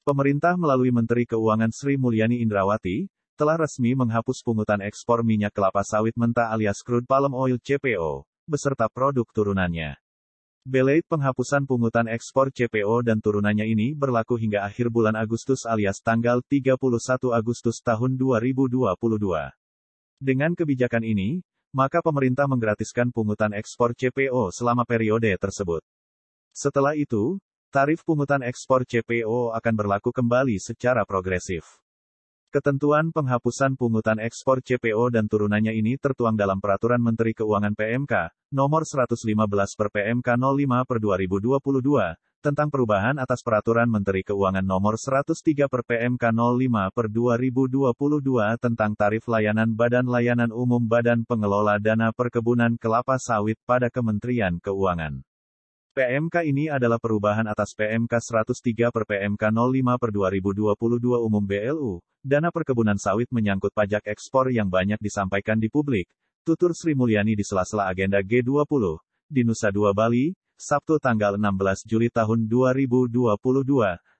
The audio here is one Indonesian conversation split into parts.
Pemerintah melalui Menteri Keuangan Sri Mulyani Indrawati, telah resmi menghapus pungutan ekspor minyak kelapa sawit mentah alias crude palm oil CPO, beserta produk turunannya. Belait penghapusan pungutan ekspor CPO dan turunannya ini berlaku hingga akhir bulan Agustus alias tanggal 31 Agustus tahun 2022. Dengan kebijakan ini, maka pemerintah menggratiskan pungutan ekspor CPO selama periode tersebut. Setelah itu, tarif pungutan ekspor CPO akan berlaku kembali secara progresif. Ketentuan penghapusan pungutan ekspor CPO dan turunannya ini tertuang dalam Peraturan Menteri Keuangan PMK, nomor 115 per PMK 05 per 2022, tentang perubahan atas Peraturan Menteri Keuangan nomor 103 per PMK 05 per 2022 tentang tarif layanan Badan Layanan Umum Badan Pengelola Dana Perkebunan Kelapa Sawit pada Kementerian Keuangan. PMK ini adalah perubahan atas PMK 103 per PMK 05 per 2022 Umum BLU, Dana Perkebunan Sawit menyangkut pajak ekspor yang banyak disampaikan di publik, tutur Sri Mulyani di sela-sela agenda G20, di Nusa Dua Bali, Sabtu tanggal 16 Juli tahun 2022,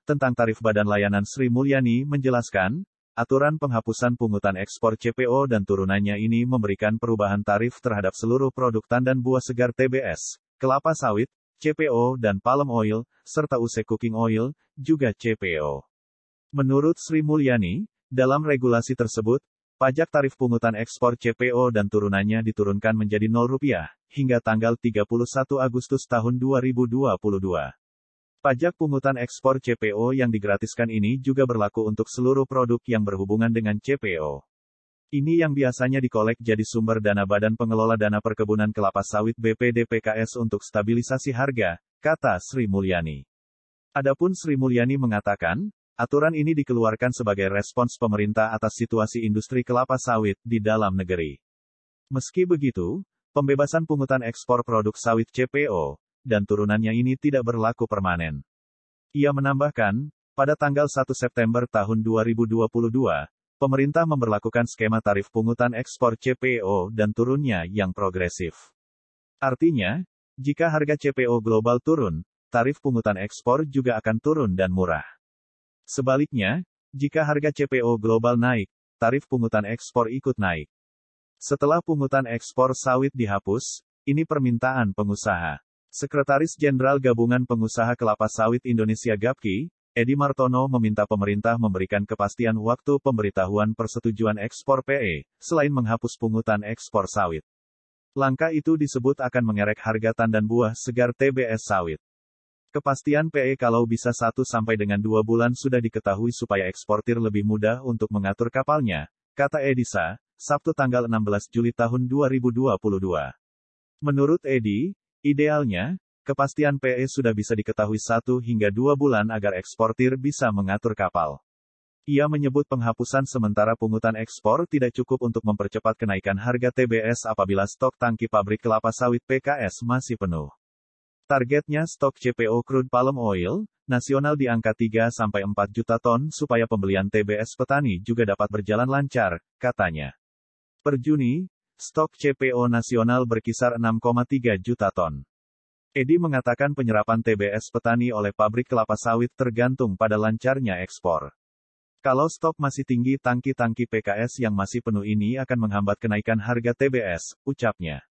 tentang tarif Badan Layanan. Sri Mulyani menjelaskan, aturan penghapusan pungutan ekspor CPO dan turunannya ini memberikan perubahan tarif terhadap seluruh produk tandan buah segar TBS, kelapa sawit, CPO dan palm oil, serta UC cooking oil, juga CPO. Menurut Sri Mulyani, dalam regulasi tersebut, pajak tarif pungutan ekspor CPO dan turunannya diturunkan menjadi Rp0 hingga tanggal 31 Agustus tahun 2022. Pajak pungutan ekspor CPO yang digratiskan ini juga berlaku untuk seluruh produk yang berhubungan dengan CPO. Ini yang biasanya dikolek jadi sumber dana Badan Pengelola Dana Perkebunan Kelapa Sawit BPDPKS untuk stabilisasi harga, kata Sri Mulyani. Adapun Sri Mulyani mengatakan, aturan ini dikeluarkan sebagai respons pemerintah atas situasi industri kelapa sawit di dalam negeri. Meski begitu, pembebasan pungutan ekspor produk sawit CPO, dan turunannya ini tidak berlaku permanen. Ia menambahkan, pada tanggal 1 September tahun 2022, pemerintah memberlakukan skema tarif pungutan ekspor CPO dan turunnya yang progresif. Artinya, jika harga CPO global turun, tarif pungutan ekspor juga akan turun dan murah. Sebaliknya, jika harga CPO global naik, tarif pungutan ekspor ikut naik. Setelah pungutan ekspor sawit dihapus, ini permintaan pengusaha. Sekretaris Jenderal Gabungan Pengusaha Kelapa Sawit Indonesia GAPKI, Edi Martono meminta pemerintah memberikan kepastian waktu pemberitahuan persetujuan ekspor PE, selain menghapus pungutan ekspor sawit. Langkah itu disebut akan mengerek harga tandan buah segar TBS sawit. Kepastian PE kalau bisa 1 sampai dengan 2 bulan sudah diketahui supaya eksportir lebih mudah untuk mengatur kapalnya, kata Edisa, Sabtu tanggal 16 Juli tahun 2022. Menurut Edi, idealnya, kepastian PE sudah bisa diketahui 1 hingga 2 bulan agar eksportir bisa mengatur kapal. Ia menyebut penghapusan sementara pungutan ekspor tidak cukup untuk mempercepat kenaikan harga TBS apabila stok tangki pabrik kelapa sawit PKS masih penuh. Targetnya stok CPO crude palm oil nasional di angka 3-4 juta ton supaya pembelian TBS petani juga dapat berjalan lancar, katanya. Per Juni, stok CPO nasional berkisar 6,3 juta ton. Edi mengatakan penyerapan TBS petani oleh pabrik kelapa sawit tergantung pada lancarnya ekspor. Kalau stok masih tinggi, tangki-tangki PKS yang masih penuh ini akan menghambat kenaikan harga TBS, ucapnya.